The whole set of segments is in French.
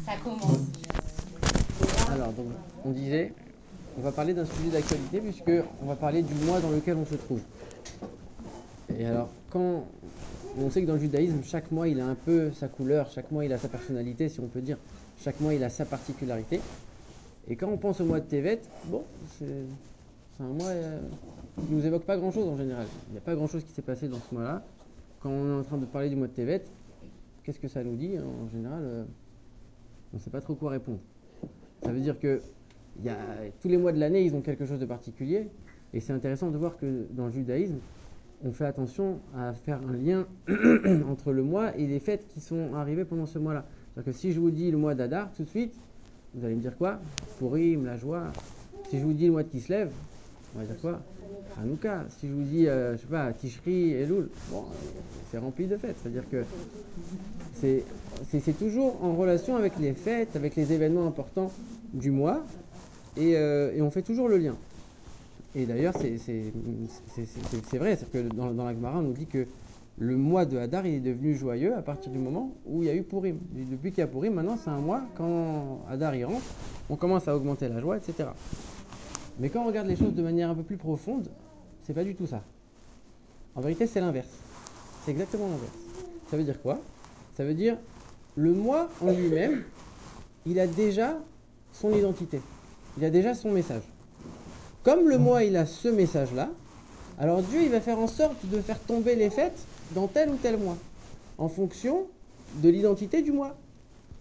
Ça commence. Alors, donc, on disait, on va parler d'un sujet d'actualité puisque on va parler du mois dans lequel on se trouve. Et alors, quand on sait que dans le judaïsme, chaque mois il a un peu sa couleur, chaque mois il a sa personnalité, si on peut dire, chaque mois il a sa particularité. Et quand on pense au mois de Tevet, bon, c'est un mois qui nous évoque pas grand-chose en général. Il n'y a pas grand-chose qui s'est passé dans ce mois-là. Quand on est en train de parler du mois de Tevet, qu'est-ce que ça nous dit? En général, on ne sait pas trop quoi répondre. Ça veut dire que tous les mois de l'année, ils ont quelque chose de particulier. Et c'est intéressant de voir que dans le judaïsme, on fait attention à faire un lien entre le mois et les fêtes qui sont arrivées pendant ce mois-là. C'est-à-dire que si je vous dis le mois d'Adar, tout de suite, vous allez me dire quoi? Purim, la joie. Si je vous dis le mois de Kislev, on va dire quoi? Hanouka. Si je vous dis, je sais pas, Tishri, Elul, bon, c'est rempli de fêtes. C'est-à-dire que c'est toujours en relation avec les fêtes, avec les événements importants du mois, et on fait toujours le lien. Et d'ailleurs, c'est vrai, c'est que dans la Gemara, on nous dit que le mois de Hadar, il est devenu joyeux à partir du moment où il y a eu Purim. Et depuis qu'il y a Purim, maintenant c'est un mois, quand Hadar y rentre, on commence à augmenter la joie, etc. Mais quand on regarde les choses de manière un peu plus profonde, c'est pas du tout ça. En vérité, c'est l'inverse. C'est exactement l'inverse. Ça veut dire quoi? Ça veut dire, le mois en lui-même, il a déjà son identité. Il a déjà son message. Comme le mois, il a ce message-là, alors Dieu, il va faire en sorte de faire tomber les fêtes dans tel ou tel mois, en fonction de l'identité du mois.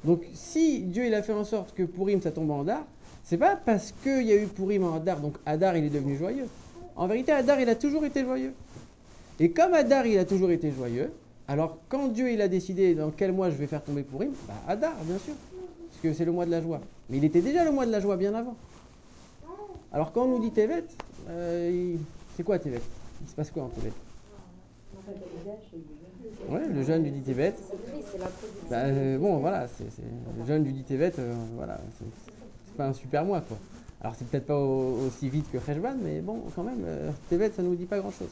Donc, si Dieu, il a fait en sorte que Purim, ça tombe en Hadar, c'est pas parce qu'il y a eu Purim en Hadar, donc Hadar, il est devenu joyeux. En vérité, Hadar, il a toujours été joyeux. Et comme Hadar, il a toujours été joyeux, alors quand Dieu, il a décidé dans quel mois je vais faire tomber Purim, bah Hadar, bien sûr, parce que c'est le mois de la joie. Mais il était déjà le mois de la joie bien avant. Alors quand on nous dit Tevet, c'est quoi Tevet? Il se passe quoi en Tevet? Ouais, le jeûne du dit Tevet. Bon, voilà, c'est le jeûne du dit Tevet, voilà, c'est pas un super mois, quoi. Alors c'est peut-être pas aussi vite que Cheshvan, mais bon, quand même, Tevet, ça nous dit pas grand-chose.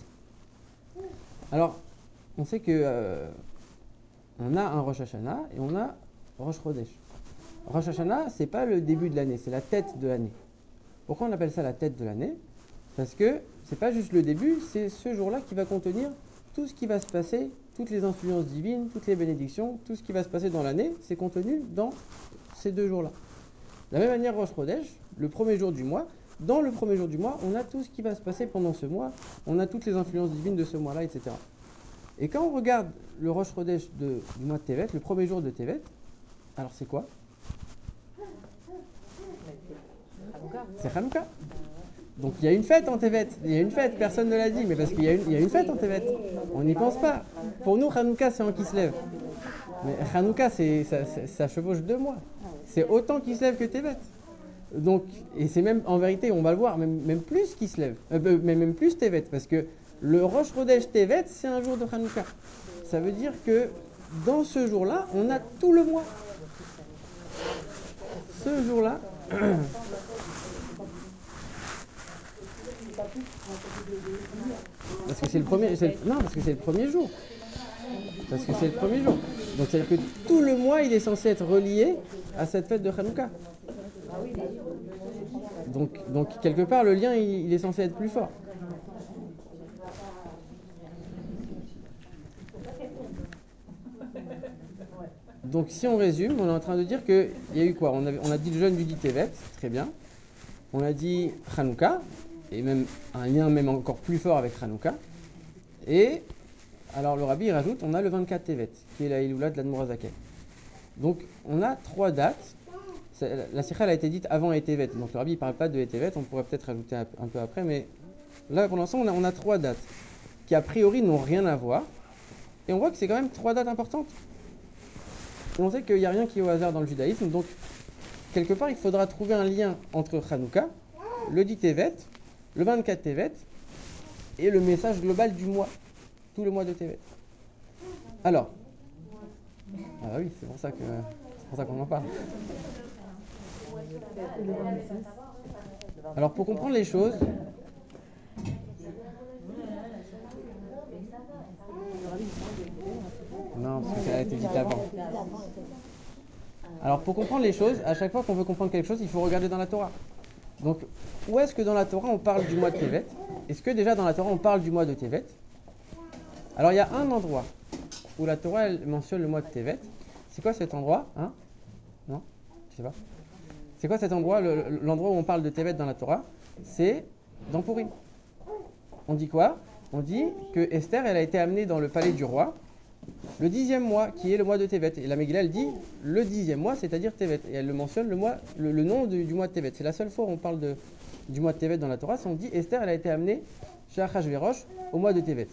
Alors, on sait que on a un Rosh Hashanah et on a Rosh Chodesh. Rosh Hashanah, c'est pas le début de l'année, c'est la tête de l'année. Pourquoi on appelle ça la tête de l'année? Parce que c'est pas juste le début, c'est ce jour-là qui va contenir tout ce qui va se passer, toutes les influences divines, toutes les bénédictions, tout ce qui va se passer dans l'année, c'est contenu dans ces 2 jours-là. De la même manière, Rosh Chodesh, le premier jour du mois, dans le premier jour du mois, on a tout ce qui va se passer pendant ce mois, on a toutes les influences divines de ce mois-là, etc. Et quand on regarde le Rosh Chodesh du mois de Tevet, le premier jour de Tevet, alors c'est quoi? C'est Hanouka. Donc il y a une fête en Tevet, il y a une fête, personne ne l'a dit, mais parce qu'il y a une fête en Tevet. On n'y pense pas. Pour nous, Hanouka, c'est en Kislev. Mais Hanouka, ça chevauche 2 mois. C'est autant Kislev que Tevet. Donc, et c'est même, en vérité, on va le voir, même plus Kislev, mais même plus Tevet, parce que le Rosh Chodesh Tevet, c'est un jour de Hanouka. Ça veut dire que dans ce jour-là, on a tout le mois. Ce jour-là, parce que c'est le premier, non, parce que c'est le premier jour. Parce que c'est le premier jour. Donc c'est-à-dire que tout le mois, il est censé être relié à cette fête de Hanouka. Donc quelque part, le lien, il est censé être plus fort. Donc si on résume, on est en train de dire qu'il y a eu quoi? On a dit le jeûne du dit Tevet, très bien. On a dit Hanouka, et même un lien même encore plus fort avec Hanouka. Et alors le rabbi il rajoute, on a le 24 Tevet, qui est la Iloula de l'Admorazaken. Donc on a 3 dates. La sikha a été dite avant Tevet, donc le rabbi ne parle pas de Tevet, on pourrait peut-être rajouter un peu après, mais là pour l'instant on a 3 dates qui a priori n'ont rien à voir. Et on voit que c'est quand même 3 dates importantes. Et on sait qu'il n'y a rien qui est au hasard dans le judaïsme, donc quelque part il faudra trouver un lien entre Hanouka, le 10 Tevet, le 24 Tevet et le message global du mois, tout le mois de Tevet. Alors, ah oui, c'est pour ça qu'on en parle. Alors pour comprendre les choses, non, parce que ça a été dit avant. Alors pour comprendre les choses, à chaque fois qu'on veut comprendre quelque chose, il faut regarder dans la Torah. Donc où est-ce que dans la Torah on parle du mois de Tevet? Est-ce que déjà dans la Torah on parle du mois de Tevet? Alors il y a un endroit où la Torah elle mentionne le mois de Tevet. C'est quoi cet endroit? Hein? Non? Je sais pas. C'est quoi cet endroit, l'endroit où on parle de Tevet dans la Torah? C'est dans Purim. On dit quoi? On dit que Esther, elle a été amenée dans le palais du roi le 10e mois, qui est le mois de Tevet. Et la Megillah, elle dit le 10e mois, c'est-à-dire Tevet. Et elle le mentionne le nom du mois de Tevet. C'est la seule fois où on parle du mois de Tevet dans la Torah. C'est on dit Esther, elle a été amenée chez Achashverosh au mois de Tevet.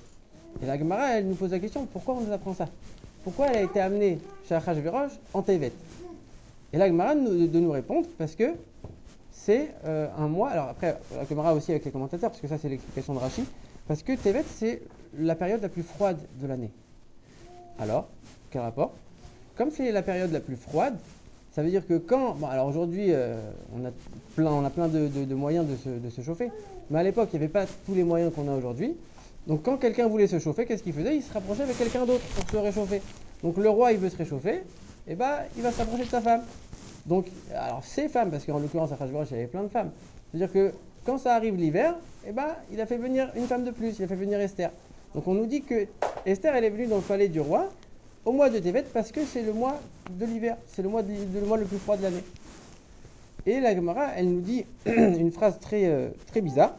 Et la Gemara, elle nous pose la question, pourquoi on nous apprend ça? Pourquoi elle a été amenée chez Achashverosh en Tevet? Et la Gemara de nous répondre, parce que c'est un mois. Alors après, la Gemara aussi avec les commentateurs, parce que ça c'est l'explication de Rashi. Parce que Tevet, c'est la période la plus froide de l'année. Alors, quel rapport? Comme c'est la période la plus froide, ça veut dire que quand... Bon, alors aujourd'hui, on a plein de moyens de se chauffer. Mais à l'époque, il n'y avait pas tous les moyens qu'on a aujourd'hui. Donc quand quelqu'un voulait se chauffer, qu'est-ce qu'il faisait? Il se rapprochait avec quelqu'un d'autre pour se réchauffer. Donc le roi, il veut se réchauffer, et bah, il va se rapprocher de sa femme. Donc, alors ces femmes, parce qu'en l'occurrence, à Achashverosh, il y avait plein de femmes. C'est-à-dire que quand ça arrive l'hiver, eh ben, il a fait venir une femme de plus, il a fait venir Esther. Donc on nous dit que Esther, elle est venue dans le palais du roi au mois de Tevet parce que c'est le mois de l'hiver, c'est le mois le plus froid de l'année. Et la Gemara, elle nous dit une phrase très bizarre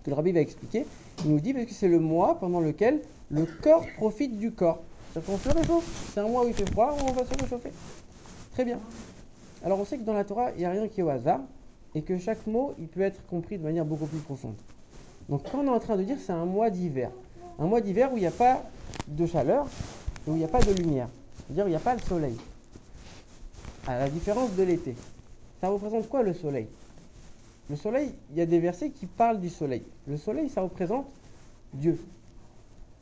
que le rabbi va expliquer. Il nous dit parce que c'est le mois pendant lequel le corps profite du corps. C'est-à-dire qu'on se réchauffe. C'est un mois où il fait froid, où on va se réchauffer. Très bien. Alors on sait que dans la Torah, il n'y a rien qui est au hasard et que chaque mot, il peut être compris de manière beaucoup plus profonde. Donc quand on est en train de dire c'est un mois d'hiver, un mois d'hiver où il n'y a pas de chaleur et où il n'y a pas de lumière, c'est-à-dire où il n'y a pas le soleil, à la différence de l'été. Ça représente quoi le soleil? Le soleil, il y a des versets qui parlent du soleil. Le soleil, ça représente Dieu.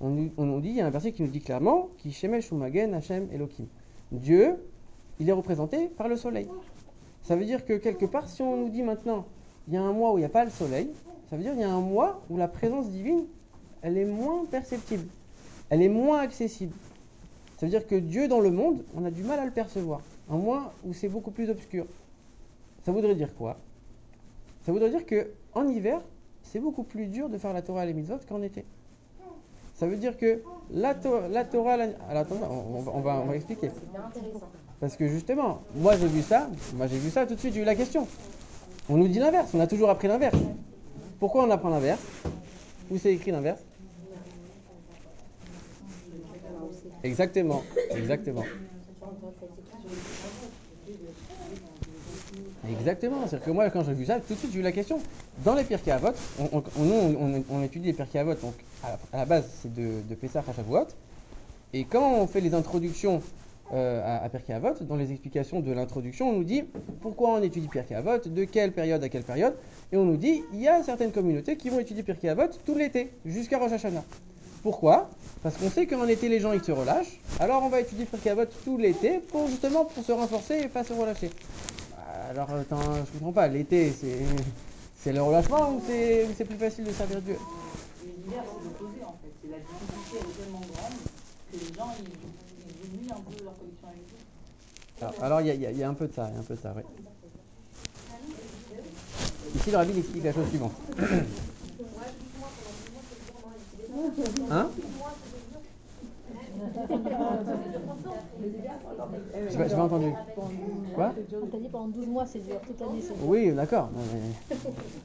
On nous dit, il y a un verset qui nous dit clairement, qui Shemesh Umagen Hashem Elohim. Dieu, il est représenté par le soleil. Ça veut dire que quelque part, si on nous dit maintenant, il y a un mois où il n'y a pas le soleil, ça veut dire qu'il y a un mois où la présence divine, elle est moins perceptible, elle est moins accessible. Ça veut dire que Dieu dans le monde, on a du mal à le percevoir. Un mois où c'est beaucoup plus obscur. Ça voudrait dire quoi? Ça voudrait dire qu'en hiver, c'est beaucoup plus dur de faire la Torah et les mitzvot qu'en été. Ça veut dire que la Torah... Alors attendez, on va expliquer. Parce que justement, moi j'ai vu ça tout de suite, j'ai eu la question. On nous dit l'inverse, on a toujours appris l'inverse. Pourquoi on apprend l'inverse? Où c'est écrit l'inverse? Exactement. C'est-à-dire que moi, quand j'ai vu ça, tout de suite, j'ai eu la question. Dans les Pirkei Avot, on étudie les Pirkei Avot, donc à la base, c'est de Pessah à Shavuot. Et quand on fait les introductions à Pirkei Avot, dans les explications de l'introduction, on nous dit pourquoi on étudie Pirkei Avot, de quelle période à quelle période. Et on nous dit, il y a certaines communautés qui vont étudier Pirkei Avot tout l'été, jusqu'à Rosh Hashanah. Pourquoi? Parce qu'on sait qu'en été, les gens ils se relâchent. Alors on va étudier Pirkei Avot tout l'été pour se renforcer et pas se relâcher. Alors attends, je comprends pas. L'été, c'est le relâchement ou c'est plus facile de servir Dieu? L'hiver, c'est l'opposé en fait. C'est la difficulté elle est tellement grande que les gens ils oublient un peu leur connexion avec Dieu. Alors il y a un peu de ça, oui. Ici, le rabbi il explique la chose suivante. Hein? J'ai pas entendu. Quoi? On t'a dit pendant 12 mois c'est dur, toute l'année c'est dur. Oui, d'accord.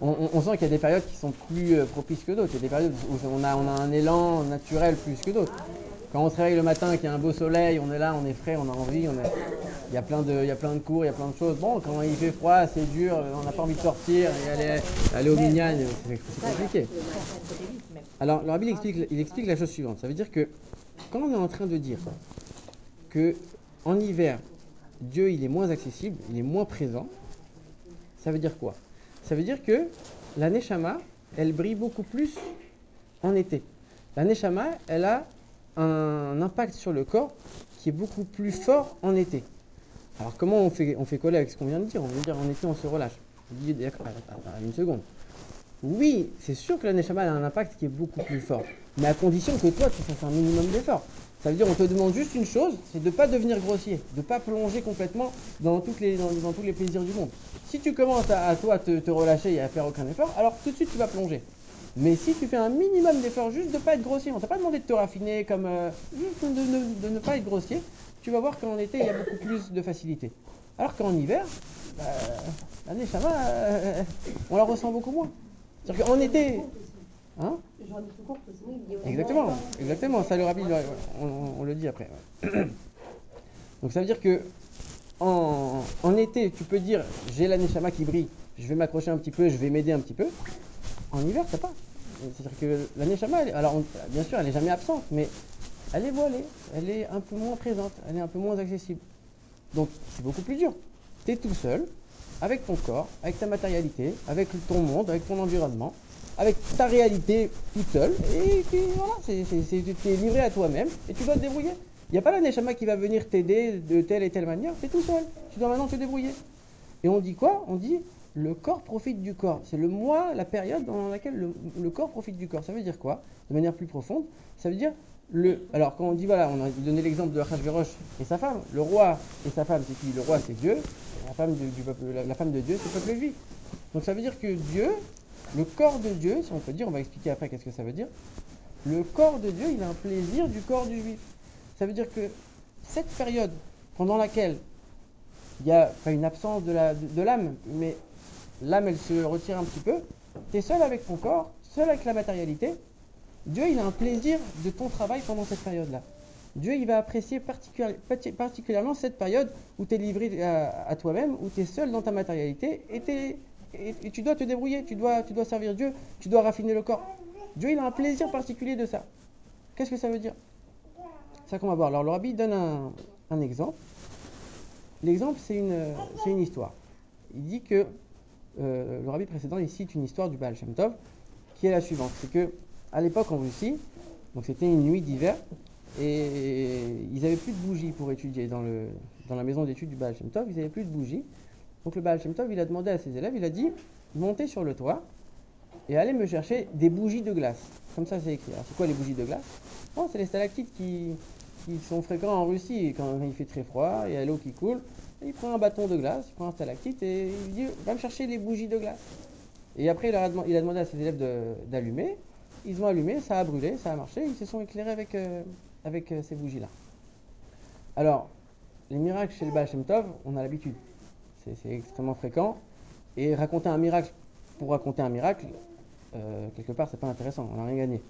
On sent qu'il y a des périodes qui sont plus propices que d'autres. Il y a des périodes où on a un élan naturel plus que d'autres. Quand on se réveille le matin, qu'il y a un beau soleil, on est là, on est frais, on a envie, il y a plein de cours, il y a plein de choses. Bon, quand il fait froid, c'est dur, on n'a pas envie de sortir et aller au minyan, c'est compliqué. Alors, le rabbi il explique la chose suivante. Ça veut dire que quand on est en train de dire que en hiver, Dieu il est moins accessible, il est moins présent, ça veut dire quoi? Ça veut dire que la Neshama, elle brille beaucoup plus en été. La Neshama, elle a un impact sur le corps qui est beaucoup plus fort en été. Alors comment on fait coller avec ce qu'on vient de dire? On vient de dire en été on se relâche. On dit d'accord, une seconde. Oui, c'est sûr que la Neshama a un impact qui est beaucoup plus fort, mais à condition que toi tu fasses un minimum d'effort. Ça veut dire on te demande juste une chose, c'est de ne pas devenir grossier, de ne pas plonger complètement dans tous les plaisirs du monde. Si tu commences à toi te relâcher et à faire aucun effort, alors tout de suite tu vas plonger. Mais si tu fais un minimum d'efforts, juste de ne pas être grossier, on t'a pas demandé de te raffiner, comme juste de ne pas être grossier, tu vas voir qu'en été il y a beaucoup plus de facilité. Alors qu'en hiver, bah, la neshama, on la ressent beaucoup moins. C'est-à-dire qu'en été, hein? Exactement, ça le rapide, on le dit après. Ouais. Donc ça veut dire que en été, tu peux dire j'ai la neshama qui brille, je vais m'accrocher un petit peu, je vais m'aider un petit peu. En hiver, t'as pas. C'est-à-dire que la neshama, bien sûr, elle n'est jamais absente, mais elle est voilée, elle est un peu moins présente, elle est un peu moins accessible. Donc c'est beaucoup plus dur. Tu es tout seul, avec ton corps, avec ta matérialité, avec ton monde, avec ton environnement, avec ta réalité toute seule, et puis voilà, tu es livré à toi-même, et tu dois te débrouiller. Il n'y a pas la neshama qui va venir t'aider de telle et telle manière, tu es tout seul, tu dois maintenant te débrouiller. Et on dit quoi? On dit le corps profite du corps. C'est le mois, la période dans laquelle le corps profite du corps. Ça veut dire quoi? De manière plus profonde, ça veut dire alors quand on dit voilà, on a donné l'exemple de Achashverosh et sa femme, le roi et sa femme, c'est qui? Le roi c'est Dieu, la femme du peuple, la femme de Dieu c'est le peuple juif. Donc ça veut dire que Dieu, le corps de Dieu, si on peut dire, on va expliquer après qu'est-ce que ça veut dire. Le corps de Dieu, il a un plaisir du corps du juif. Ça veut dire que cette période pendant laquelle il n'y a pas une absence de l'âme, mais l'âme elle se retire un petit peu, tu es seul avec ton corps, seul avec la matérialité. Dieu il a un plaisir de ton travail pendant cette période-là. Dieu il va apprécier particulièrement cette période où tu es livré à toi-même, où tu es seul dans ta matérialité et tu dois te débrouiller, tu dois servir Dieu, tu dois raffiner le corps. Dieu il a un plaisir particulier de ça. Qu'est-ce que ça veut dire? C'est ça qu'on va voir. Alors le rabbi donne un exemple. L'exemple c'est une histoire. Il dit que le rabbi précédent il cite une histoire du Baal Shem Tov qui est la suivante. C'est que à l'époque en Russie, donc c'était une nuit d'hiver et ils n'avaient plus de bougies pour étudier dans la maison d'études du Baal Shem Tov, ils n'avaient plus de bougies. Donc le Baal Shem Tov il a demandé à ses élèves, il a dit montez sur le toit et allez me chercher des bougies de glace. Comme ça c'est écrit. Alors c'est quoi les bougies de glace? Bon, c'est les stalactites qui sont fréquents en Russie quand il fait très froid, il y a l'eau qui coule. Il prend un bâton de glace, il prend un stalactite et il dit va me chercher les bougies de glace. Et après il a demandé à ses élèves d'allumer. Ils ont allumé, ça a brûlé, ça a marché, ils se sont éclairés avec ces bougies-là. Alors, les miracles chez le Baal Shem Tov, on a l'habitude. C'est extrêmement fréquent. Et raconter un miracle pour raconter un miracle, quelque part, c'est pas intéressant, on n'a rien gagné.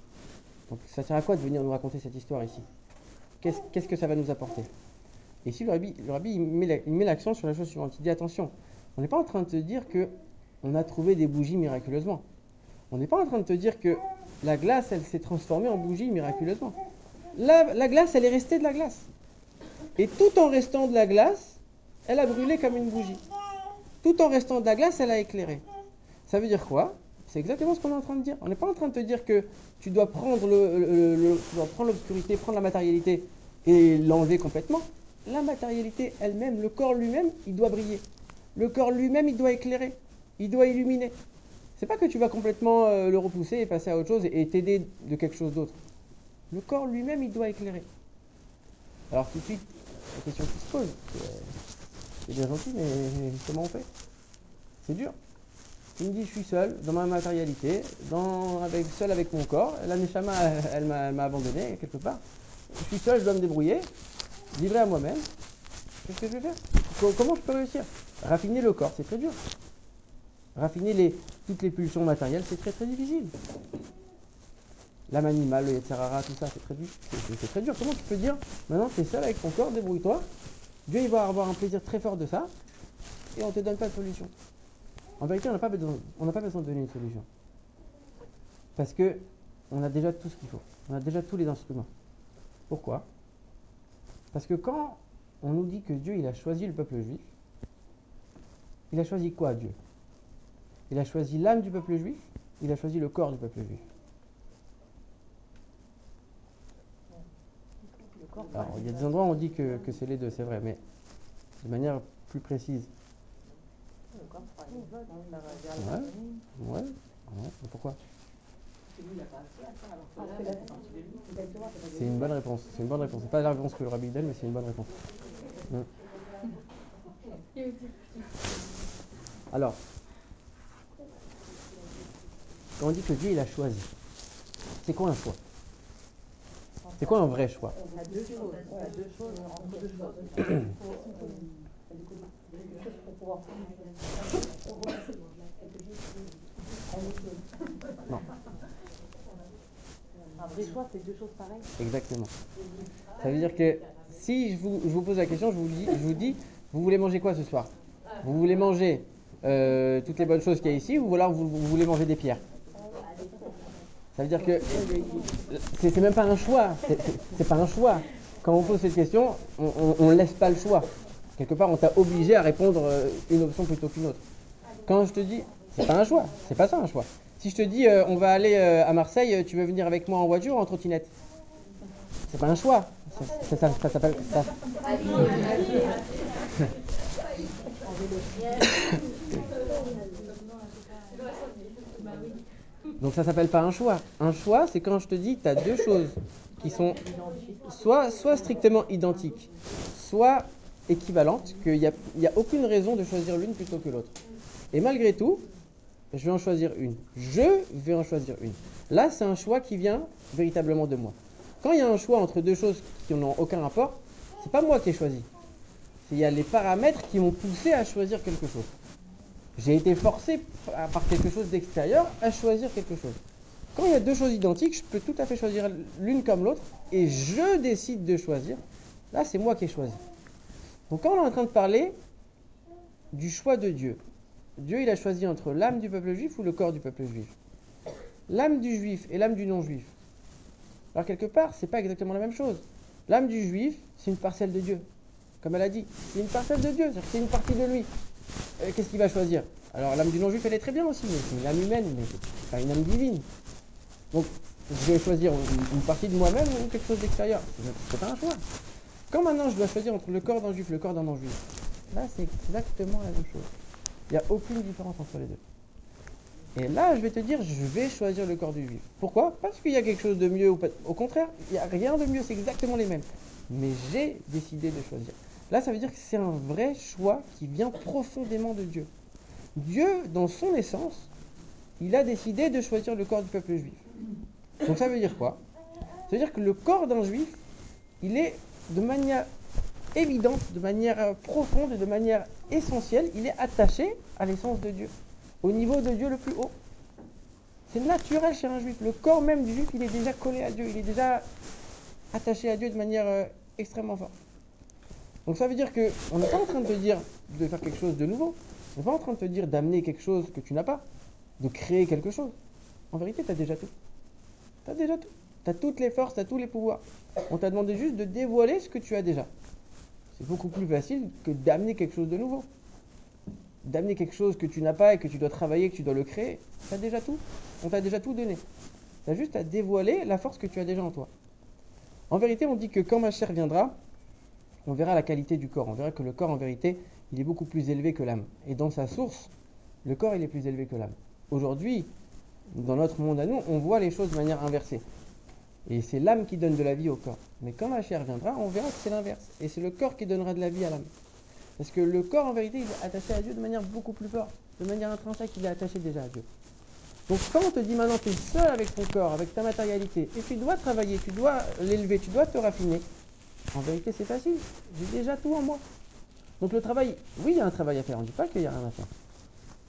Donc ça sert à quoi de venir nous raconter cette histoire ici? Qu'est-ce que ça va nous apporter? Et ici, le rabbi il met l'accent sur la chose suivante. Il dit attention, on n'est pas en train de te dire qu'on a trouvé des bougies miraculeusement. On n'est pas en train de te dire que la glace, elle s'est transformée en bougie miraculeusement. La glace, elle est restée de la glace. Et tout en restant de la glace, elle a brûlé comme une bougie. Tout en restant de la glace, elle a éclairé. Ça veut dire quoi? C'est exactement ce qu'on est en train de dire. On n'est pas en train de te dire que tu dois prendre l'obscurité, prendre la matérialité et l'enlever complètement. La matérialité elle-même, le corps lui-même, il doit briller. Le corps lui-même, il doit éclairer. Il doit illuminer. C'est pas que tu vas complètement le repousser et passer à autre chose et t'aider de quelque chose d'autre. Le corps lui-même, il doit éclairer. Alors tout de suite, la question qui se pose, c'est bien gentil, mais comment on fait? C'est dur. Il me dit, je suis seul, dans ma matérialité, seul avec mon corps. La Neshama, elle m'a abandonné quelque part. Je suis seul, je dois me débrouiller, livré à moi-même. Qu'est-ce que je vais faire? Comment je peux réussir? Raffiner le corps, c'est très dur. Raffiner toutes les pulsions matérielles, c'est très très difficile. L'âme animale, le Yetzirara, tout ça, c'est très dur. Comment tu peux dire, maintenant tu es seul avec ton corps, débrouille-toi. Dieu il va avoir un plaisir très fort de ça, et on ne te donne pas de solution. En vérité, on n'a pas besoin de donner une solution. Parce que on a déjà tout ce qu'il faut. On a déjà tous les instruments. Pourquoi? Parce que quand on nous dit que Dieu il a choisi le peuple juif, il a choisi quoi Dieu? Il a choisi l'âme du peuple juif, il a choisi le corps du peuple juif. Alors, il y a des endroits où on dit que c'est les deux, c'est vrai, mais de manière plus précise. Le corps fera une vote, Ouais. Pourquoi? lui, il n'a pas accès à ça, alors que Alors là, que là, c'est parti de lui. Exactement. C'est une bonne réponse. C'est une bonne réponse. C'est pas la réponse que le rabbi donne, mais c'est une bonne réponse. Alors, quand on dit que Dieu il a choisi, c'est quoi un choix? C'est quoi un vrai choix? Il y a deux choses. Il y a deux choses entre deux choses. Il faut quelque chose pour pouvoir Non. Un vrai choix, c'est deux choses pareilles. Exactement. Ça veut dire que si je vous pose la question, je vous dis, vous voulez manger quoi ce soir? Vous voulez manger toutes les bonnes choses qu'il y a ici, ou alors vous voulez manger des pierres? Ça veut dire que c'est même pas un choix. C'est pas un choix. Quand on pose cette question, on ne laisse pas le choix. Quelque part, on t'a obligé à répondre une option plutôt qu'une autre. Quand je te dis, c'est pas un choix. C'est pas ça un choix. Si je te dis, on va aller à Marseille, tu veux venir avec moi en voiture ou en trottinette? C'est pas un choix. Ça s'appelle ça. Donc ça s'appelle pas un choix. Un choix, c'est quand je te dis, tu as deux choses qui sont soit strictement identiques, soit équivalentes, qu'il n'y a aucune raison de choisir l'une plutôt que l'autre. Et malgré tout, je vais en choisir une. Je vais en choisir une. Là, c'est un choix qui vient véritablement de moi. Quand il y a un choix entre deux choses qui n'ont aucun rapport, c'est pas moi qui ai choisi. Il y a les paramètres qui m'ont poussé à choisir quelque chose. J'ai été forcé par quelque chose d'extérieur à choisir quelque chose. Quand il y a deux choses identiques, je peux tout à fait choisir l'une comme l'autre, et je décide de choisir. Là, c'est moi qui ai choisi. Donc quand on est en train de parler du choix de Dieu, Dieu il a choisi entre l'âme du peuple juif ou le corps du peuple juif. L'âme du juif et l'âme du non-juif. Alors quelque part, c'est pas exactement la même chose. L'âme du juif, c'est une parcelle de Dieu. Comme elle a dit, c'est une parcelle de Dieu, c'est-à-dire que c'est une partie de lui. Qu'est-ce qu'il va choisir? Alors l'âme du non-juif, elle est très bien aussi, mais c'est une âme humaine, mais c'est pas une âme divine. Donc je vais choisir une partie de moi-même ou quelque chose d'extérieur. C'est pas un choix. Quand maintenant je dois choisir entre le corps d'un juif et le corps d'un non-juif, là c'est exactement la même chose. Il n'y a aucune différence entre les deux. Et là, je vais te dire, je vais choisir le corps du juif. Pourquoi? Parce qu'il y a quelque chose de mieux ou pas. Au contraire, il n'y a rien de mieux, c'est exactement les mêmes. Mais j'ai décidé de choisir. Là, ça veut dire que c'est un vrai choix qui vient profondément de Dieu. Dieu, dans son essence, il a décidé de choisir le corps du peuple juif. Donc ça veut dire quoi? Ça veut dire que le corps d'un juif, il est de manière évidente, de manière profonde et de manière essentielle, il est attaché à l'essence de Dieu, au niveau de Dieu le plus haut. C'est naturel chez un juif. Le corps même du juif, il est déjà collé à Dieu, il est déjà attaché à Dieu de manière extrêmement forte. Donc ça veut dire qu'on n'est pas en train de te dire de faire quelque chose de nouveau. On n'est pas en train de te dire d'amener quelque chose que tu n'as pas, de créer quelque chose. En vérité, tu as déjà tout. Tu as déjà tout. Tu as toutes les forces, tu as tous les pouvoirs. On t'a demandé juste de dévoiler ce que tu as déjà. C'est beaucoup plus facile que d'amener quelque chose de nouveau. D'amener quelque chose que tu n'as pas et que tu dois travailler, que tu dois le créer. Tu as déjà tout. On t'a déjà tout donné. Tu as juste à dévoiler la force que tu as déjà en toi. En vérité, on dit que quand ma chair viendra, on verra la qualité du corps. On verra que le corps, en vérité, il est beaucoup plus élevé que l'âme. Et dans sa source, le corps, il est plus élevé que l'âme. Aujourd'hui, dans notre monde à nous, on voit les choses de manière inversée. Et c'est l'âme qui donne de la vie au corps. Mais quand la chair viendra, on verra que c'est l'inverse. Et c'est le corps qui donnera de la vie à l'âme. Parce que le corps, en vérité, il est attaché à Dieu de manière beaucoup plus forte. De manière intrinsèque, il est attaché déjà à Dieu. Donc quand on te dit maintenant, tu es seul avec ton corps, avec ta matérialité, et tu dois travailler, tu dois l'élever, tu dois te raffiner, en vérité, c'est facile. J'ai déjà tout en moi. Donc le travail, oui, il y a un travail à faire. On ne dit pas qu'il n'y a rien à faire.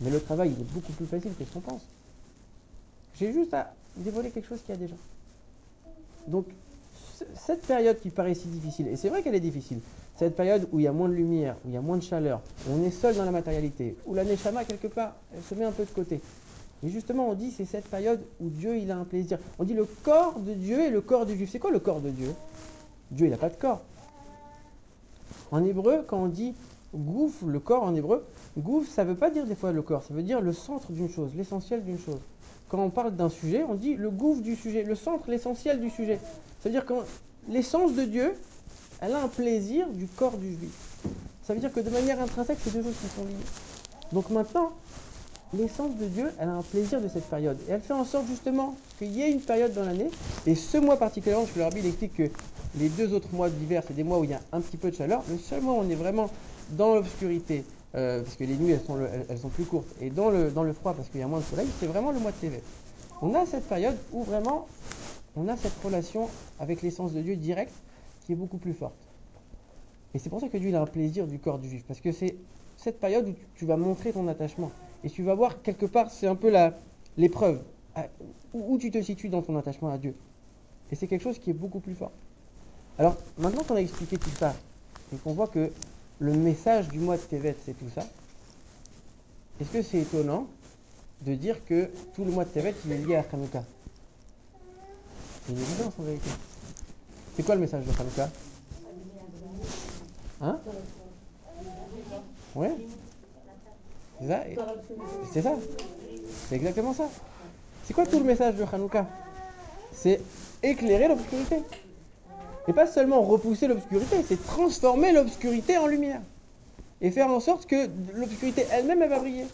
Mais le travail, il est beaucoup plus facile que ce qu'on pense. J'ai juste à dévoiler quelque chose qu'il y a déjà. Donc, cette période qui paraît si difficile, et c'est vrai qu'elle est difficile, cette période où il y a moins de lumière, où il y a moins de chaleur, où on est seul dans la matérialité, où la neshama, quelque part, elle se met un peu de côté. Et justement, on dit c'est cette période où Dieu, il a un plaisir. On dit le corps de Dieu et le corps du juif. C'est quoi le corps de Dieu? Dieu, il n'a pas de corps. En hébreu, quand on dit gouf, le corps en hébreu, gouf, ça ne veut pas dire des fois le corps, ça veut dire le centre d'une chose, l'essentiel d'une chose. Quand on parle d'un sujet, on dit le gouffre du sujet, le centre, l'essentiel du sujet. Ça veut dire que l'essence de Dieu, elle a un plaisir du corps du juif. Ça veut dire que de manière intrinsèque, c'est deux choses qui sont liées. Donc maintenant, l'essence de Dieu, elle a un plaisir de cette période. Et elle fait en sorte justement qu'il y ait une période dans l'année, et ce mois particulièrement, parce que le Rabbi il explique que les 2 autres mois d'hiver, c'est des mois où il y a un petit peu de chaleur. Le seul mois où on est vraiment dans l'obscurité, parce que les nuits elles sont plus courtes, et dans le froid parce qu'il y a moins de soleil, c'est vraiment le mois de Tevet. On a cette période où vraiment on a cette relation avec l'essence de Dieu directe qui est beaucoup plus forte. Et c'est pour ça que Dieu il a un plaisir du corps du juif, parce que c'est cette période où tu vas montrer ton attachement. Et tu vas voir quelque part, c'est un peu l'épreuve, où tu te situes dans ton attachement à Dieu. Et c'est quelque chose qui est beaucoup plus fort. Alors, maintenant qu'on a expliqué tout ça, et qu'on voit que le message du mois de Tevet, c'est tout ça, est-ce que c'est étonnant de dire que tout le mois de Tevet, il est lié à Hanouka? C'est une évidence en vérité. C'est quoi le message de Hanouka? Hein? Ouais. C'est ça. C'est ça. C'est exactement ça. C'est quoi tout le message de Hanouka? C'est éclairer l'obscurité. Et pas seulement repousser l'obscurité, c'est transformer l'obscurité en lumière. Et faire en sorte que l'obscurité elle-même, elle va briller.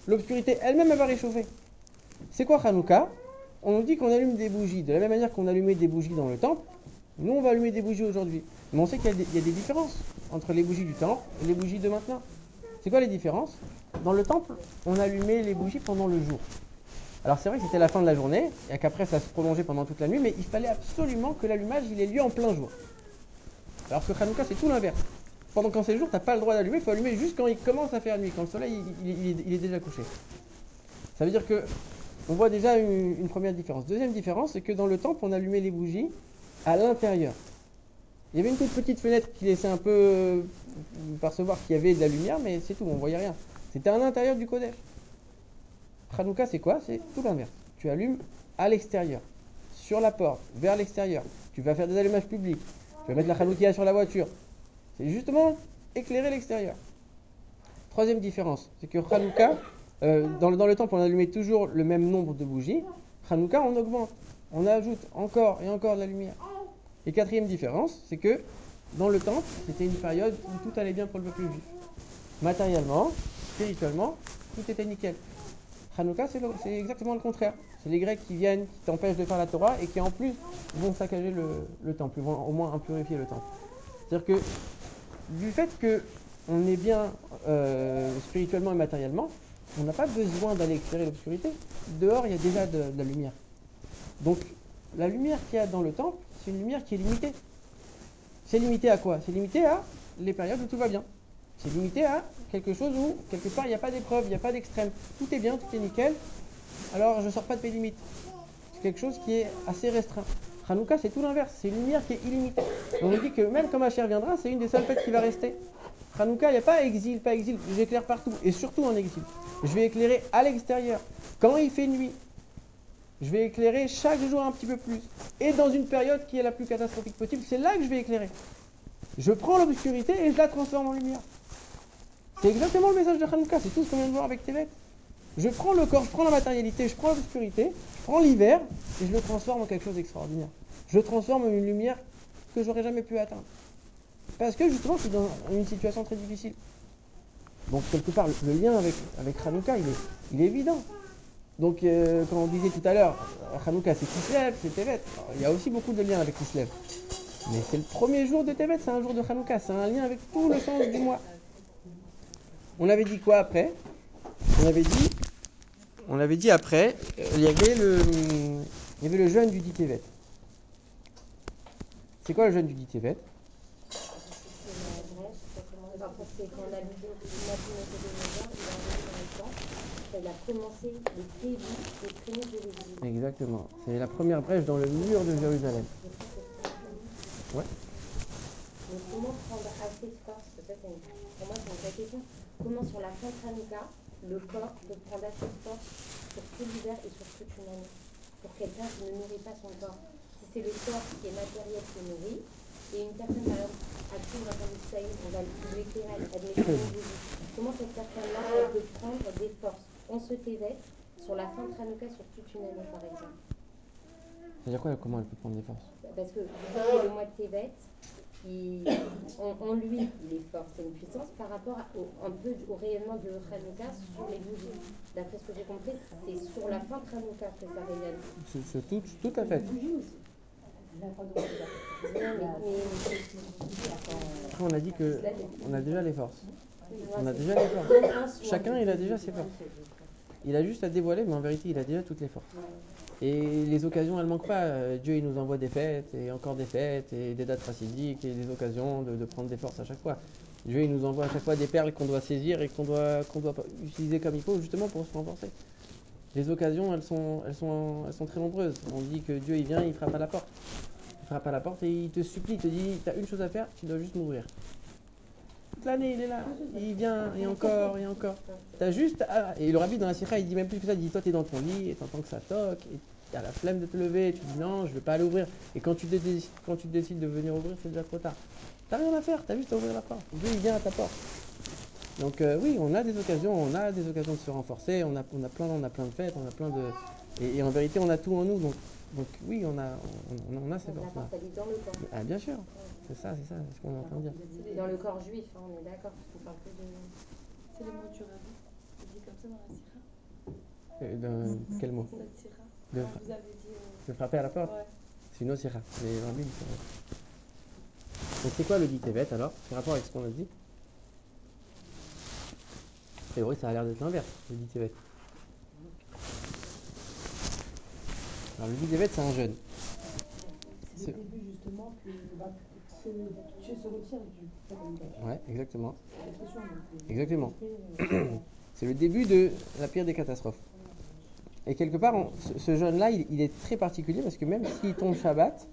L'obscurité elle-même, elle va réchauffer. C'est quoi Hanouka? On nous dit qu'on allume des bougies. De la même manière qu'on allumait des bougies dans le temple, nous on va allumer des bougies aujourd'hui. Mais on sait qu'il y a des différences entre les bougies du temple et les bougies de maintenant. C'est quoi les différences? Dans le temple, on allumait les bougies pendant le jour. Alors c'est vrai que c'était la fin de la journée, et qu'après ça se prolongeait pendant toute la nuit, mais il fallait absolument que l'allumage il ait lieu en plein jour. Alors que Hanouka c'est tout l'inverse. Pendant quand c'est le jour, t'as pas le droit d'allumer, il faut allumer juste quand il commence à faire nuit, quand le soleil il est déjà couché. Ça veut dire que on voit déjà une première différence. Deuxième différence, c'est que dans le temple, on allumait les bougies à l'intérieur. Il y avait une toute petite fenêtre qui laissait un peu percevoir qu'il y avait de la lumière, mais c'est tout, on voyait rien. C'était à l'intérieur du Kodesh. Hanouka, c'est quoi? C'est tout l'inverse. Tu allumes à l'extérieur, sur la porte, vers l'extérieur. Tu vas faire des allumages publics. Tu vas mettre la Hanoukia sur la voiture. C'est justement éclairer l'extérieur. Troisième différence, c'est que Hanouka, dans le temple, on allumait toujours le même nombre de bougies. Hanouka, on augmente. On ajoute encore et encore de la lumière. Et quatrième différence, c'est que dans le temple, c'était une période où tout allait bien pour le peuple juif. Matériellement, spirituellement, tout était nickel. Hanouka, c'est exactement le contraire. C'est les Grecs qui viennent, qui t'empêchent de faire la Torah et qui en plus vont saccager le temple, ils vont au moins impurifier le temple. C'est-à-dire que du fait qu'on est bien spirituellement et matériellement, on n'a pas besoin d'aller éclairer l'obscurité. Dehors, il y a déjà de la lumière. Donc, la lumière qu'il y a dans le temple, c'est une lumière qui est limitée. C'est limité à quoi? C'est limité à les périodes où tout va bien. C'est limité à quelque chose où, quelque part, il n'y a pas d'épreuve, il n'y a pas d'extrême. Tout est bien, tout est nickel. Alors, je ne sors pas de mes limites. C'est quelque chose qui est assez restreint. Hanouka, c'est tout l'inverse. C'est une lumière qui est illimitée. On nous dit que même quand ma chair viendra, c'est une des seules fêtes qui va rester. Hanouka, il n'y a pas exil, pas exil. J'éclaire partout, et surtout en exil. Je vais éclairer à l'extérieur. Quand il fait nuit, je vais éclairer chaque jour un petit peu plus. Et dans une période qui est la plus catastrophique possible, c'est là que je vais éclairer. Je prends l'obscurité et je la transforme en lumière. C'est exactement le message de Hanouka, c'est tout ce qu'on vient de voir avec Tevet. Je prends le corps, je prends la matérialité, je prends l'obscurité, je prends l'hiver et je le transforme en quelque chose d'extraordinaire. Je le transforme en une lumière que j'aurais jamais pu atteindre. Parce que justement, je suis dans une situation très difficile. Donc quelque part, le lien avec Hanouka, il est évident. Donc quand on disait tout à l'heure, Hanouka c'est Kislev, c'est Tevet. Alors, il y a aussi beaucoup de liens avec Kislev. Mais c'est le premier jour de Tevet, c'est un jour de Hanouka, c'est un lien avec tout le sens du mois. On avait dit quoi après? On avait dit après, il y avait le jeûne du 10 Tevet. C'est quoi le jeûne du 10 Tevet? Il a commencé les prémices de l'église. Exactement. C'est la première brèche dans le mur de Jérusalem. Ouais. Mais comment prendre assez de force? Ça, pour moi, c'est une vraie question. Comment, sur la fin de Hanouka, le corps peut prendre assez de force sur tout l'hiver et sur toute une année pour quelqu'un qui ne nourrit pas son corps? Si c'est le corps qui est matériel qui nourrit, et une personne, par exemple, à qui on va prendre du saïd, on va lui éclairer, admettons une bougie. Comment cette personne-là elle peut prendre des forces? On se Tevet sur la fin de Hanouka sur toute une année, par exemple. C'est-à-dire quoi? Comment elle peut prendre des forces? Parce que vous voyez le mois de Tevet, en lui, il est fort, c'est une puissance par rapport un peu au rayonnement de Hanouka sur les bougies. D'après ce que j'ai compris, c'est sur la fin de Hanouka que ça rayonne. Tout à fait. Après, on a dit que on a déjà les forces. On a déjà les forces. Chacun, il a déjà ses forces. Il a juste à dévoiler, mais en vérité, il a déjà toutes les forces. Et les occasions, elles ne manquent pas. Dieu, il nous envoie des fêtes, et encore des fêtes, et des dates chassidiques, et des occasions de prendre des forces à chaque fois. Dieu, il nous envoie à chaque fois des perles qu'on doit saisir et qu'on doit utiliser comme il faut, justement pour se renforcer. Les occasions, elles sont très nombreuses. On dit que Dieu, il vient, il frappe à la porte. Il frappe à la porte et il te supplie, il te dit, tu as une chose à faire, tu dois juste m'ouvrir. Toute l'année, il est là, il vient, et encore, et encore. T'as juste et le rabbi dans la sikha, il dit même plus que ça, il dit, toi, t'es dans ton lit, et t'entends que ça toque, et t'as la flemme de te lever, et tu dis, non, je vais pas aller ouvrir. Et quand tu décides de venir ouvrir, c'est déjà trop tard. T'as rien à faire, t'as juste à ouvrir la porte. Dieu, il vient à ta porte. Donc oui, on a des occasions de se renforcer, on a plein de fêtes, on a plein de... Et en vérité, on a tout en nous, donc oui, on a ces forces-là. La force, elle est dans le corps. Ah, bien sûr, c'est ça, c'est ce qu'on est en train de dire. Dans le corps juif, hein, on est d'accord, parce qu'on parle plus de... C'est le mot du rabbi. Il dit comme ça dans la sira. Quel mot? Cette sira. De, Vous avez dit. de frapper à la porte? Ouais. C'est une autre sira, mais en Bible, c'est vrai. Donc c'est quoi le dit Tevet alors? C'est rapport avec ce qu'on a dit? A priori, ça a l'air d'être l'inverse, le dit Tevet. Alors le dit Tevet, c'est un jeûne. C'est le début justement que Dieu se retire du. Ouais, exactement. L'expression, donc, Exactement. C'est le début de la pire des catastrophes. Et quelque part, ce jeûne-là, il est très particulier parce que même s'il tombe Shabbat,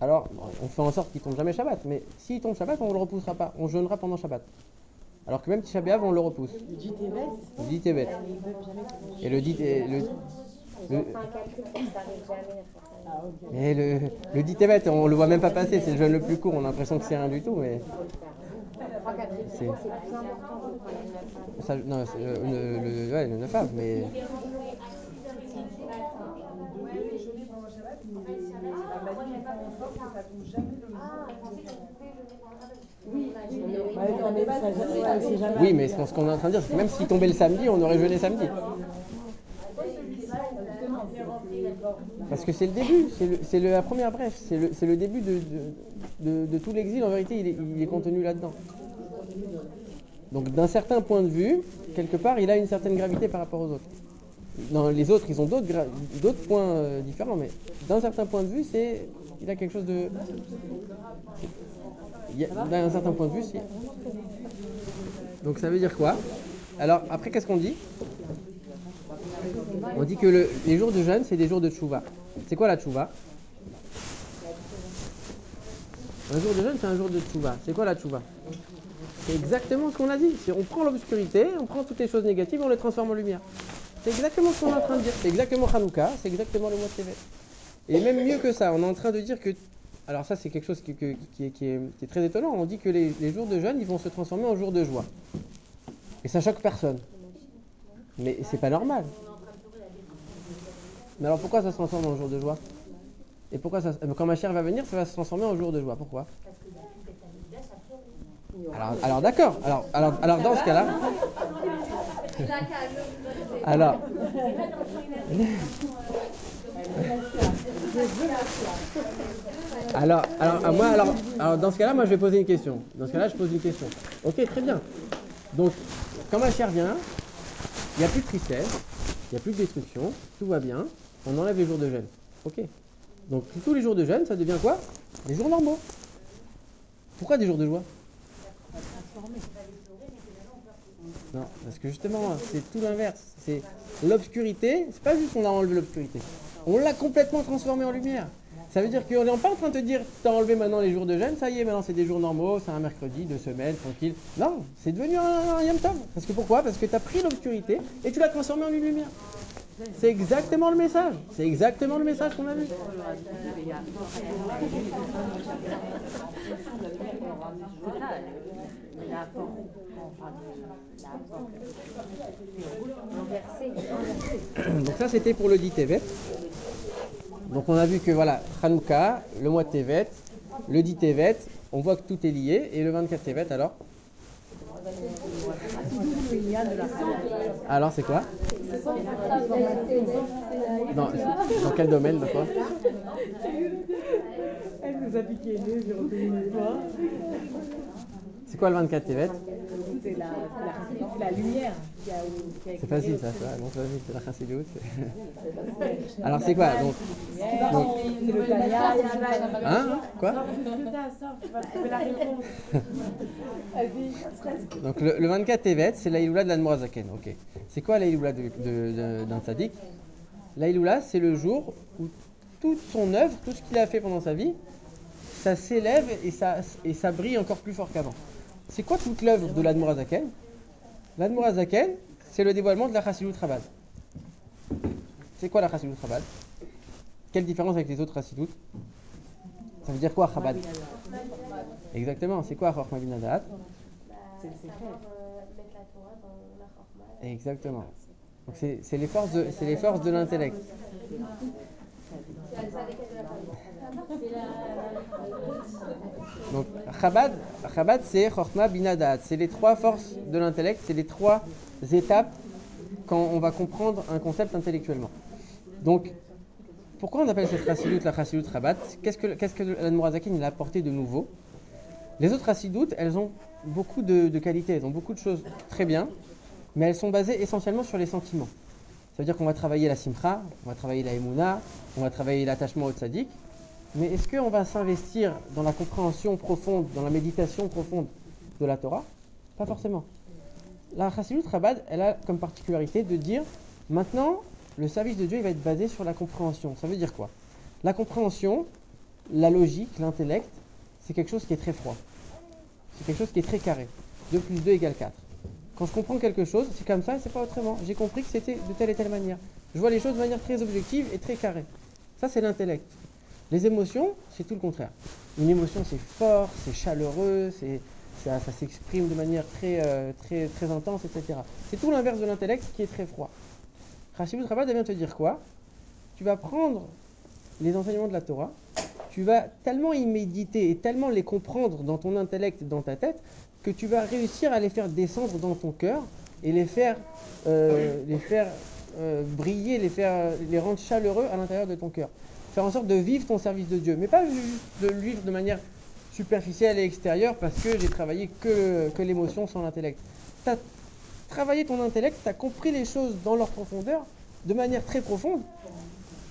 alors on fait en sorte qu'il tombe jamais Shabbat, mais s'il tombe Shabbat, on ne le repoussera pas, on jeûnera pendant Shabbat. Alors que même Tisha B'Av, on le repousse. Le dit Tevet. Le dit Tevet. Et le dit... Ils ont fait un calcul pour que ça n'arrive jamais. Ah, ok. Mais le dit Tevet, on le voit même pas passer, c'est le jeûne le plus court, on a l'impression que c'est rien du tout, mais... Il faut le faire. Je crois qu'après le cours, c'est plus important de prendre une Ça, non, c'est le 9 av, mais... Oui, mais ce qu'on est en train de dire, c'est que même s'il tombait le samedi, on aurait jeûné samedi. Parce que c'est le début, c'est la première brèche, c'est le début de tout l'exil, en vérité, il est contenu là-dedans. Donc d'un certain point de vue, quelque part, il a une certaine gravité par rapport aux autres. Dans les autres, ils ont d'autres points différents, mais d'un certain point de vue, il a quelque chose de... D'un certain point de vue, c'est... Donc ça veut dire quoi? Alors, après, qu'est-ce qu'on dit? On dit que les jours de jeûne, c'est des jours de tchouva. C'est quoi la tchouva? Un jour de jeûne, c'est un jour de tchouva. C'est quoi la tchouva? C'est exactement ce qu'on a dit. On prend l'obscurité, on prend toutes les choses négatives, on les transforme en lumière. C'est exactement ce qu'on est en train de dire. C'est exactement Hanouka, c'est exactement le mois de Tevet. Et même mieux que ça, on est en train de dire que... Alors ça, c'est quelque chose qui est très étonnant. On dit que les jours de jeûne, ils vont se transformer en jours de joie. Et ça choque personne. Mais c'est pas normal. Mais alors pourquoi ça se transforme en jour de joie? Et pourquoi quand ma chère va venir, ça va se transformer en jour de joie? Pourquoi? Alors d'accord. Alors dans ce cas-là... Alors dans ce cas-là, moi je vais poser une question. Dans ce cas-là, je pose une question. Ok, très bien. Donc, quand ma chère vient, il n'y a plus de tristesse, il n'y a plus de destruction, tout va bien, on enlève les jours de jeûne. Ok. Donc tous les jours de jeûne, ça devient quoi? Des jours normaux. Pourquoi des jours de joie? Non, parce que justement, c'est tout l'inverse. C'est l'obscurité, c'est pas juste qu'on a enlevé l'obscurité. On l'a complètement transformé en lumière. Ça veut dire qu'on n'est pas en train de te dire, t'as enlevé maintenant les jours de jeûne, ça y est, maintenant c'est des jours normaux, c'est un mercredi, 2 semaines, tranquille. Non, c'est devenu un Yom Tov. Parce que pourquoi? Parce que tu as pris l'obscurité et tu l'as transformé en une lumière. C'est exactement le message. C'est exactement le message qu'on a vu. Donc ça c'était pour le dit Tevet. Donc on a vu que voilà, Hanouka, le mois de Tevet, le dit Tevet, on voit que tout est lié. Et le 24 Tevet, alors? Alors, c'est quoi? Dans quel domaine, d'accord? Elle nous a piqué les nez, j'ai reconnu les doigts. C'est quoi le 24 Tevet? C'est la lumière qui a C'est facile, ça. Bon, c'est la Chassidut. Alors, c'est quoi? Donc, c'est le Tania. hein? Quoi? Tu vas trouver la réponse. Donc, le 24 Tevet, c'est l'Aïloula de l'Admorazaken. Ok. C'est quoi l'Aïloula d'un tzaddik? L'Aïloula, c'est le jour où toute son œuvre, tout ce qu'il a fait pendant sa vie, ça s'élève et ça brille encore plus fort qu'avant. C'est quoi toute l'œuvre de l'Admorazaken? L'Admorazaken, c'est le dévoilement de la Chassidut Chabad. C'est quoi la Chassidut Chabad? Quelle différence avec les autres Chassidut? Ça veut dire quoi Chabad? Exactement, c'est quoi Chochma Bina Da'at? C'est savoir mettre la Torah dans la Chorma. Exactement. Donc c'est les forces de l'intellect. Donc Chabad c'est Chochma Bina Da'at. C'est les trois forces de l'intellect, c'est les trois étapes quand on va comprendre un concept intellectuellement. Donc, pourquoi on appelle cette Chassidut la Chassidut Chabad? Qu'est-ce que l'Admorazaken a apporté de nouveau? Les autres Chassidut, elles ont beaucoup de qualités, elles ont beaucoup de choses très bien, mais elles sont basées essentiellement sur les sentiments. Ça veut dire qu'on va travailler la simcha, on va travailler la emuna, on va travailler l'attachement au tzaddik, mais est-ce qu'on va s'investir dans la compréhension profonde, dans la méditation profonde de la Torah? Pas forcément. La Chassidut Chabad, elle a comme particularité de dire, maintenant, le service de Dieu il va être basé sur la compréhension. Ça veut dire quoi? La compréhension, la logique, l'intellect, c'est quelque chose qui est très froid. C'est quelque chose qui est très carré. 2 plus 2 égale 4. Quand je comprends quelque chose, c'est comme ça et c'est pas autrement. J'ai compris que c'était de telle et telle manière. Je vois les choses de manière très objective et très carrée. Ça, c'est l'intellect. Les émotions, c'est tout le contraire. Une émotion, c'est fort, c'est chaleureux, ça s'exprime de manière très intense, etc. C'est tout l'inverse de l'intellect qui est très froid. Chassidut Chabad vient te dire quoi? Tu vas prendre les enseignements de la Torah, tu vas tellement y méditer et tellement les comprendre dans ton intellect, dans ta tête, que tu vas réussir à les faire descendre dans ton cœur et les faire briller, les rendre chaleureux à l'intérieur de ton cœur. Faire en sorte de vivre ton service de Dieu, mais pas juste de le vivre de manière superficielle et extérieure parce que j'ai travaillé que l'émotion sans l'intellect. Tu as travaillé ton intellect, tu as compris les choses dans leur profondeur de manière très profonde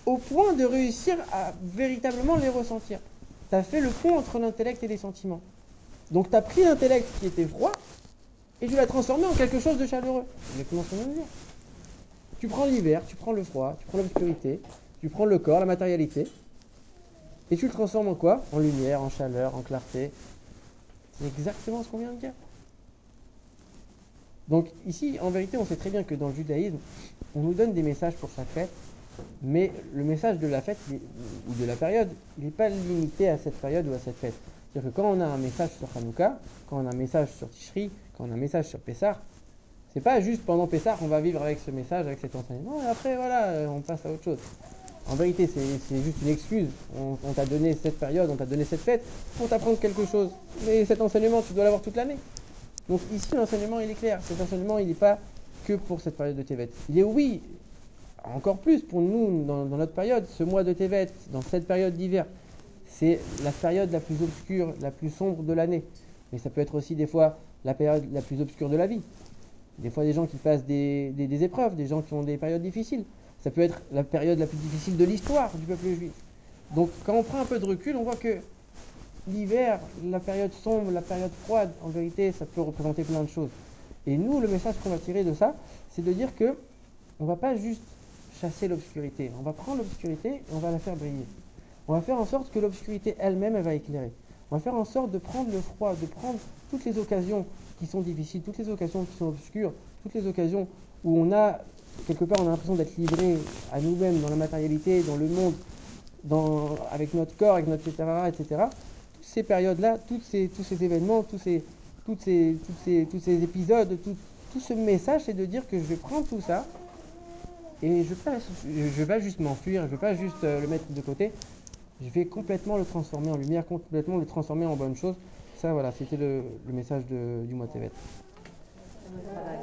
au point de réussir à véritablement les ressentir. Tu as fait le pont entre l'intellect et les sentiments. Donc tu as pris l'intellect qui était froid et tu l'as transformé en quelque chose de chaleureux. Exactement ce qu'on vient de dire. Tu prends l'hiver, tu prends le froid, tu prends l'obscurité, tu prends le corps, la matérialité, et tu le transformes en quoi? En lumière, en chaleur, en clarté. C'est exactement ce qu'on vient de dire. Donc ici, en vérité, on sait très bien que dans le judaïsme, on nous donne des messages pour chaque fête, mais le message de la fête ou de la période, il n'est pas limité à cette période ou à cette fête. C'est-à-dire que quand on a un message sur Hanouka, quand on a un message sur Tishri, quand on a un message sur Pessah, c'est pas juste pendant Pessah qu'on va vivre avec ce message, avec cet enseignement, et après voilà, on passe à autre chose. En vérité, c'est juste une excuse. On t'a donné cette période, on t'a donné cette fête pour t'apprendre quelque chose. Mais cet enseignement, tu dois l'avoir toute l'année. Donc ici, l'enseignement, il est clair. Cet enseignement, il n'est pas que pour cette période de Tevet. Il est, oui, encore plus pour nous, dans notre période, ce mois de Tevet, dans cette période d'hiver. C'est la période la plus obscure, la plus sombre de l'année. Mais ça peut être aussi des fois la période la plus obscure de la vie. Des fois, des gens qui passent des épreuves, des gens qui ont des périodes difficiles. Ça peut être la période la plus difficile de l'histoire du peuple juif. Donc, quand on prend un peu de recul, on voit que l'hiver, la période sombre, la période froide, en vérité, ça peut représenter plein de choses. Et nous, le message qu'on va tirer de ça, c'est de dire que on ne va pas juste chasser l'obscurité. On va prendre l'obscurité et on va la faire briller. On va faire en sorte que l'obscurité elle-même, elle va éclairer. On va faire en sorte de prendre le froid, de prendre toutes les occasions qui sont difficiles, toutes les occasions qui sont obscures, toutes les occasions où on a, quelque part, on a l'impression d'être livré à nous-mêmes, dans la matérialité, dans le monde, avec notre corps, avec notre etc. Toutes ces périodes-là, tous ces événements, tous ces épisodes, tout ce message, c'est de dire que je vais prendre tout ça et je ne vais pas juste m'enfuir, je ne vais pas juste le mettre de côté. Je vais complètement le transformer en lumière, complètement le transformer en bonne chose Ça, voilà, c'était le message du mois Tevet. Voilà.